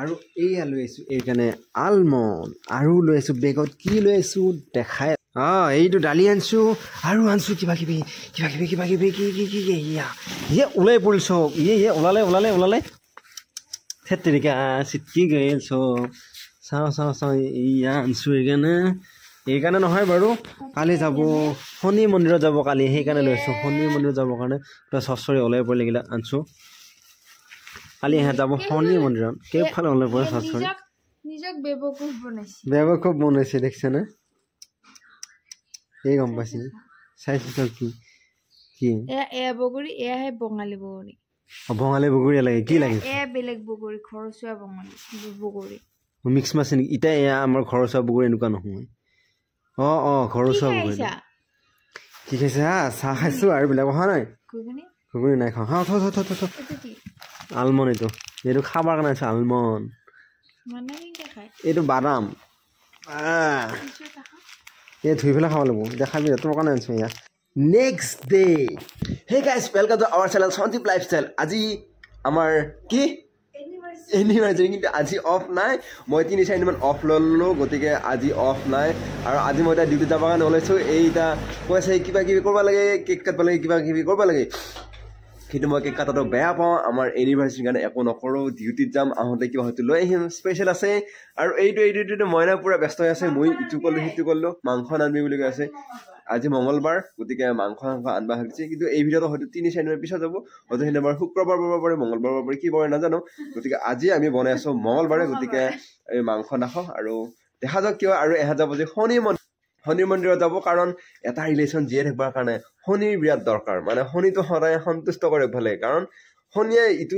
আৰু এইয়া লৈ আহিছোঁ এইকাৰণে আলমণ্ড আৰু লৈ আহিছোঁ বেগত কি লৈ আহিছোঁ দেখাই এইটো দালি আনিছোঁ আৰু আনিছোঁ কিবা কিবি কি ইয়া ওলাই পৰিল চব ওলালে থেত তেৰিকা চিটকি গ'ল চব চাওঁ ইয়া আনিছোঁ এইকাৰণে নহয় বাৰু কালি যাব শনি মন্দিৰত যাব কালি সেইকাৰণে লৈ আছোঁ শনি মন্দিৰত যাবৰ কাৰণে পুৰা চচৰি ওলাই পৰিল এইগিলা আনিছোঁ কালি ইহঁত যাব শনি মন্দিৰত কেইফালে ওলাই পৰে চচৰি বেবকুফ বনাইছে দেখিছেনে এই গম পাইছে চাইছোঁ কি বঙালী বগৰী লাগে কি লাগে মিক্স মাছ নেকি এতিয়া এয়া আমাৰ ঘৰচুৱা বগৰী এনেকুৱা নহয় ঘৰচুৱা বগৰী কি খাইছে চাহ খাইছোঁ আৰু বেলেগ অহা নাই ঘুগুনি নাই খাওঁ আলমণ্ড এইটো খাবৰ কাৰণে আছে আলমণ্ড এইটো বাদাম এই ধুই পেলাই খাব লাগিব দেখাবি তোৰ কাৰণে আনিছোঁ এয়া next day hey guys welcome to our channel Sanjeev lifestyle আজি আমাৰ কি এনিভাৰ্চাৰী কিন্তু আজি অফ নাই মই 3-4 দিনমান অফ ল'লোঁ গতিকে আজি অফ নাই আৰু আজি মই এতিয়া ডিউটিত যাবৰ কাৰণে ওলাইছোঁ এইটা কৈছে কিবা কিবি কৰিব লাগে কেক কাটিব লাগে কিবা কিবি কৰিব লাগে কিন্তু মই কেক কাটাটো বেয়া পাওঁ আমাৰ এনিভাৰ্চাৰীৰ কাৰণে একো নকৰোঁ ডিউটিত যাম আহোঁতে কিবা হয়তো লৈ আহিম স্পেচিয়েল আছে আৰু এইটো মইনা পূৰা ব্যস্ত হৈ আছে মই ইটো কৰিলোঁ সিটো কৰিলোঁ মাংস আনিবি বুলি কৈ আছে আজি মঙ্গলবাৰ গতিকে মাংস আনবা ভাবিছে কিন্তু এই ভিডিঅ'টো হয়তো 3-4 দিনৰ পিছত যাব হয়তো সেইদিনাবাৰ শুক্ৰবাৰ পাব পাৰে মঙ্গলবাৰ পাব পাৰে কি পাৰে নাজানো গতিকে আজি আমি বনাই আছোঁ মঙ্গলবাৰে গতিকে এই মাংস নাখাওঁ আৰু দেখা যাওক কিয় আৰু এহাত যাব যে শনি মন্দিৰত যাব কাৰণ এটা ৰিলেশ্যন জীয়াই থাকিবৰ কাৰণে শনিৰ বিৰাট দৰকাৰ মানে শনিটো সদায় সন্তুষ্ট কৰে ভালে কাৰণ শনিয়ে ইটো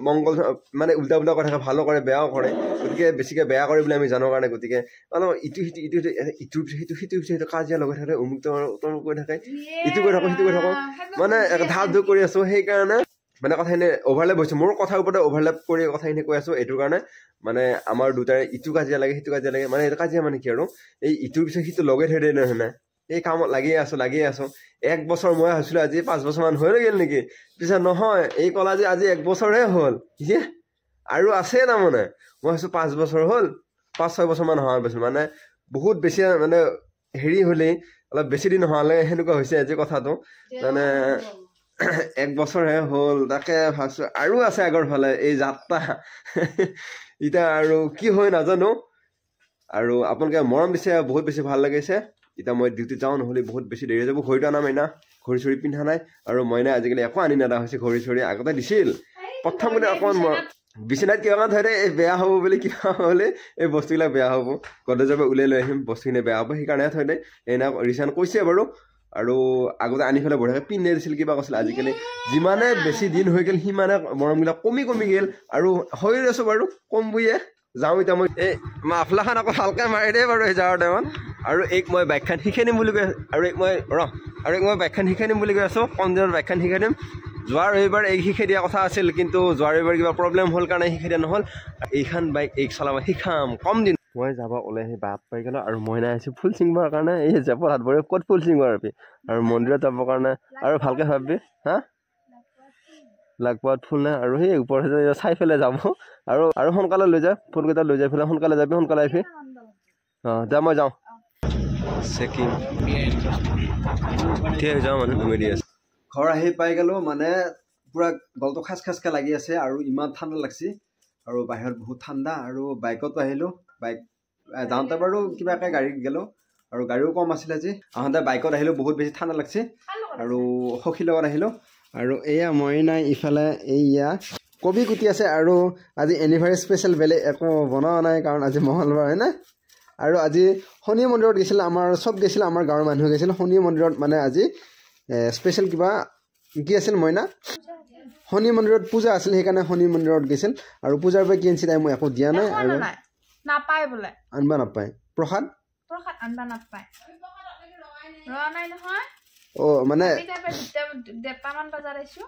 মংগল মানে উল্টা কথা থাকে ভালো কৰে বেয়াও কৰে গতিকে বেছিকৈ বেয়া কৰে বুলি আমি জানো কাৰণে গতিকে অলপ ইটো কাজিয়া লগাই থাকে অমুক কৰি থাকে ইটো কৰি থাকোঁ সিটো কৰি থাকোঁ মানে ধাপ ধুপ কৰি আছোঁ সেইকাৰণে মানে কথাখিনি অভাৰলেপ হৈছে মোৰ কথাৰ ওপৰতে অভাৰলেপ কৰি কথাখিনি কৈ আছোঁ এইটোৰ কাৰণে মানে আমাৰ দুটাৰে ইটো কাজিয়া লাগে সিটো কাজিয়া লাগে মানে এইটো কাজিয়া মানে কি আৰু এই ইটোৰ পিছত সিটো লগাই থৈ দিয়ে নহয় এই কামত লাগিয়ে আছোঁ 1 বছৰ মই ভাবিছিলোঁ আজি 5 বছৰমান হৈ গ'ল নেকি পিছত নহয় এই কলা যে আজি 1 বছৰহে হ'ল আৰু আছে তাৰমানে মই ভাবিছোঁ 5 বছৰ হ'ল 5-6 বছৰমান হোৱাৰ পাছত মানে বহুত বেছি মানে হেৰি হ'লেই অলপ বেছি দিন হোৱালে সেনেকুৱা হৈছে আজি কথাটো মানে 1 বছৰহে হ'ল তাকে ভাবিছোঁ আৰু আছে আগৰ ফালে এই যাত্ৰা এতিয়া আৰু কি হয় নাজানো আৰু আপোনালোকে মৰম দিছে বহুত বেছি ভাল লাগিছে এতিয়া মই ডিউটি যাওঁ নহ'লে বহুত বেছি দেৰি হৈ যাব ঘড়ীটো আনা মাইনা ঘড়ী চড়ি পিন্ধা নাই আৰু মইনা আজিকালি একো আনি নাদা হৈছে ঘড়ী চড়ি আগতে দিছিল প্ৰথম বুলি অকণমান বিচনাত কিবা থৈ দে এই বেয়া হ'ব বুলি কিবা হ'লে এই বস্তুবিলাক বেয়া হ'ব গডৰেজৰ পৰা উলিয়াই লৈ আহিম বস্তুখিনি বেয়া হ'ব সেইকাৰণে থৈ দে এনে ৰিচান কৈছে বাৰু আৰু আগতে আনি পেলাই বঢ়িয়াকৈ পিন্ধি দিছিল কিবা কৈছিল আজিকালি যিমানে বেছি দিন হৈ গ'ল সিমানে মৰমবিলাক কমি গ'ল আৰু হৈ আছোঁ বাৰু কম বুলিয়ে যাওঁ এতিয়া মই এই মাফলাখন আকৌ ভালকৈ মাৰি দিয়ে বাৰু এই যাৱাৰ টাইমত আৰু এইক মই বাইকখন শিকাই নিম বুলি কৈ আৰু এইক মই বাইকখন শিকাই নিম বুলি কৈ আছোঁ কম দিনত বাইকখন শিকাই দিম যোৱা ৰবিবাৰ এইক শিকাই দিয়া কথা আছিল কিন্তু যোৱা ৰবিবাৰ কিবা প্ৰব্লেম হ'ল কাৰণে শিকাই দিয়া নহ'ল এইখন বাইক এইক চলাব শিকাম কম দিন মই যাব ওলাই আহি বাপ পাই গ'লোঁ আৰু মইনা আহিছোঁ ফুল ছিঙিবৰ কাৰণে এই জেপত হাত ভৰি ক'ত ফুল ছিঙিব আৰু মন্দিৰত যাবৰ কাৰণে আৰু ভালকৈ ভাবি লাগপাত ফুল নাই আৰু সেই ওপৰত চাই পেলাই যাব আৰু সোনকালে লৈ যায় ফুলকেইটা লৈ যাই পেলাই সোনকালে যাবি সোনকালে আহিবি যা মই যাওঁ চেকিং ঠিক যাওঁ মানে ঘুমাই দি আছে ঘৰ আহি পাই গ'লোঁ মানে পূৰা গলটো খাচকৈ লাগি আছে আৰু ইমান ঠাণ্ডা লাগছে আৰু বাহিৰত বহুত ঠাণ্ডা আৰু বাইকতো আহিলোঁ বাইক যাওঁতে বাৰু কিবাকৈ গাড়ীত গ'লোঁ আৰু গাড়ীও কম আছিলে আজি আহোঁতে বাইকত আহিলোঁ বহুত বেছি ঠাণ্ডা লাগছে আৰু সখীৰ লগত আহিলোঁ আৰু এয়া মইনা ইফালে এইয়া কবি কুটি আছে আৰু আজি এনিভাৰ্চাৰী স্পেচিয়েল বেলেগ একো বনোৱা নাই কাৰণ আজি মঙ্গলবাৰ হয় না আৰু আজি শনি মন্দিৰত গৈছিল আমাৰ চব গৈছিল আমাৰ গাঁৱৰ মানুহ গৈছিল শনি মন্দিৰত মানে আজি স্পেচিয়েল কিবা কি আছিল মইনা শনি মন্দিৰত পূজা আছিল সেইকাৰণে শনি মন্দিৰত গৈছিল আৰু পূজাৰ পৰা কি আনিছে তাই মই একো দিয়া নাই আৰু নাপায় বোলে আনবা নাপায় প্ৰসাদ আনবা নাপায় মানে দেৰটামান বজাত আহিছোঁ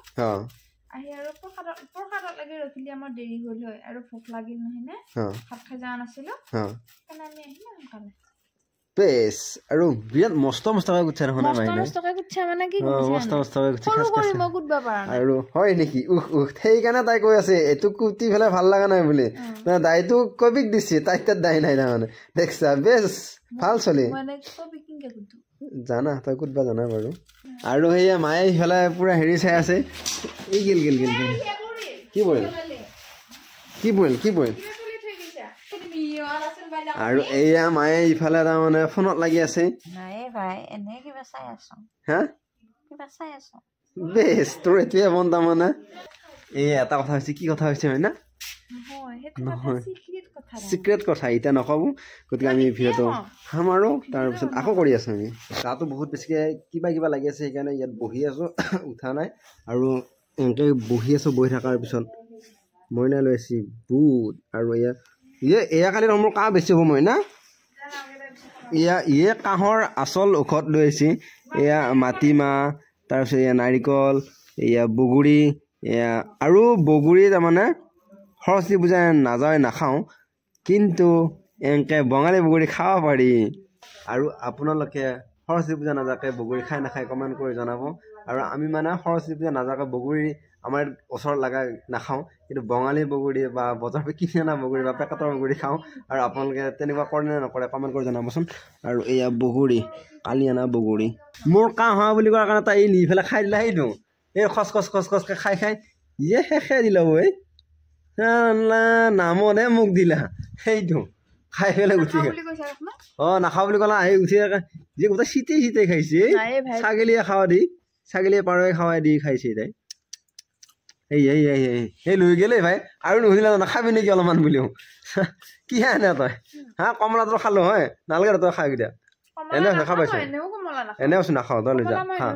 আহি আৰু প্ৰসাদত লাগি ৰখিলে আমাৰ দেৰি হ'ল হয় আৰু ভোক লাগিল নহয় নে ভাত খাই যোৱা নাছিলোঁ সেইকাৰণে আমি আহিলোঁ সোনকালে বেছ আৰু বিৰাট মস্ত মস্তকৈ গুচ্ছা নহয় মস্ত মস্তকৈ গুচ্ছা মানে কি গুচ্ছা মস্ত মস্তকৈ গুচ্ছা সৰু কৰি মই গুটবা পাৰা নাই আৰু হয় নেকি সেইকাৰণে তাই কৈ আছে এইটো কুটি ফেলে ভাল লগা নাই বুলি দাইটো কবিক দিছে তাই তাত দাই নাই তাৰমানে দেখছা বেছ ভাল চলি জানা তই কুটবা জানা বাৰু আৰু সেয়া মায়ে সিফালে পুৰা হেৰি চাই আছে এই গিল গিল গিল কি বইল কি বইল কি বইল আৰু এয়া মায়ে ইফালে তাৰমানে ফোনত লাগি আছে নাই ভাই এনে কিবা চাই আছো হা কিবা চাই আছো বেছ তোৰ এটোৱে মন তাৰমানে এই এটা কথা হৈছে কি কথা হৈছে হয় না নহয় চিক্ৰেট কথা এতিয়া নক'ব গতিকে আমি ভিডিঅ'টো খাম আৰু তাৰপিছত আকৌ কৰি আছোঁ আমি গাটো বহুত বেছিকৈ কিবা কিবা লাগি আছে সেইকাৰণে ইয়াত বহি আছোঁ উঠা নাই আৰু এনেকৈ বহি আছোঁ বহি থকাৰ পিছত মইনা লৈ আছি বুট আৰু এয়া কালি মোৰ কাহ বেছি হ'ব মই না কাহৰ আচল ঔষধ লৈ আহিছে এয়া মাটিমাহ তাৰপিছত এয়া নাৰিকল এয়া বগৰী এয়া আৰু বগৰী তাৰমানে সৰস্বতী পূজা নাযায় নাখাওঁ কিন্তু এনেকৈ বঙালী বগৰী খাব পাৰি আৰু আপোনালোকে সৰস্বতী পূজা নাযাকে বগৰী খাই নাখায় কমেণ্ট কৰি জনাব আৰু আমি মানে সৰস্বতী পূজা নাযাকে বগৰী আমাৰ ওচৰত লগা নাখাওঁ কিন্তু বঙালী বগৰী বা বজাৰৰ কিনি অনা বগৰী বা পেকেটৰ বগৰী খাওঁ আৰু আপোনালোকে তেনেকুৱা কৰে নে নকৰে কমেণ্ট কৰি জনাবচোন আৰু এয়া বগৰী কালি অনা বগৰী মোৰ কাহ হোৱা বুলি কোৱাৰ কাৰণে তাই নি পেলাই খাই দিলে সেইটো এই খচ খচ খচ খচকৈ খাই খাই শেষে দিলা ঐ নামতহে মোক দিলা সেইটো খাই পেলাই উঠি নাখাওঁ বুলি ক'লা আহি উঠি যে গোটেই চিটেই চিটেই খাইছে ছাগলীয়ে খাৱা দি ছাগলীয়ে পাৰৱে খাৱাই দি খাইছে তাই এই লৈ গেলেই ভাই আৰু নুসুধিলে নাখাবি নেকি অলপমান বুলিও কি হে এনে তই হা কমলাটো খালো হয় নালাগে তই খাই দিয়া এনে খাই পাইছ এনেও আছো নাখাওঁ তই লৈ যা হা